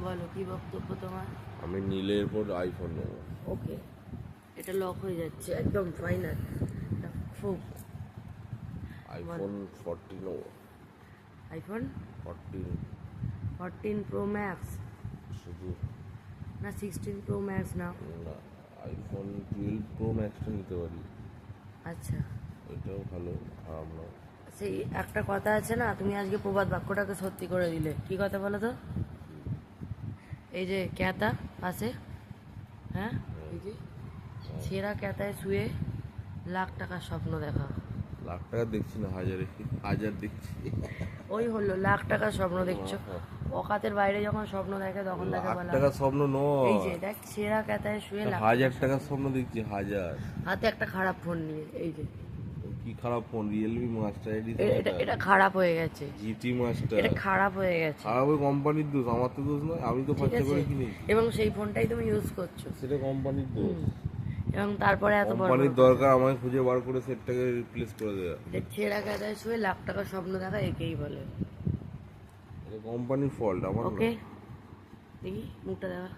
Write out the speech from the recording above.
বলো কি বক্তব্য তোমার? আমি নীলের পর আইফোন নেবো। ওকে, এটা লক হয়ে যাচ্ছে একদম ফাইনাল। খুব আইফোন 14 নেবো। আইফোন 14 14 প্রো ম্যাক্স শুধু না 16 প্রো ম্যাক্স না? না, আইফোন 12 প্রো ম্যাক্সটা নিতে পারি, আচ্ছা, এটাও ভালো, খারাপ না। সেই একটা কথা আছে না, তুমি আজকে প্রবাদ বাক্যটাকে সত্যি করে দিলে। কি কথা বলো তো? এই যে ক্যাতা পাশে, হ্যাঁ, এই যে ছেঁড়া ক্যাতায় শুয়ে লাখ টাকার স্বপ্ন দেখা। লাখ টাকা দেখছি না, হাজার দেখছি। ওই হলো লাখ টাকার স্বপ্ন দেখছো। অকাতের বাইরে যখন স্বপ্ন দেখে তখন তাকে লাখ বলা টাকার স্বপ্ন এই নয়, যে দেখ ছেঁড়া ক্যাতায় শুয়ে লাখ হাজার টাকার স্বপ্ন দেখছি, হাজার। হাতে একটা খারাপ ফোন নিয়ে। এই যে কি খারাপ ফোন? রিয়েলমি মাস্টার এডি, এটা এটা খারাপ হয়ে গেছে, জিটি মাস্টার। এটা খারাপ হয়ে গেছে। খারাপ ওই কোম্পানির দোষ, আমার তো দোষ নয়, আমি তো ঠিক খরচা আছে, করে কিনি। এবং সেই ফোনটাই তুমি ইউজ করছো, সেটা কোম্পানির দোষ। এবং তারপরে এত বড় কোম্পানির দরকার আমায় খুঁজে বার করে সেটটাকে রিপ্লেস করে দেওয়া। এটা ছেঁড়া ক্যাতায় শুয়ে লাখ টাকার স্বপ্ন দেখা, একেই বলে। এটা কোম্পানির ফল্ট, আমার না। ওকে, দেখি মুখটা দেখা।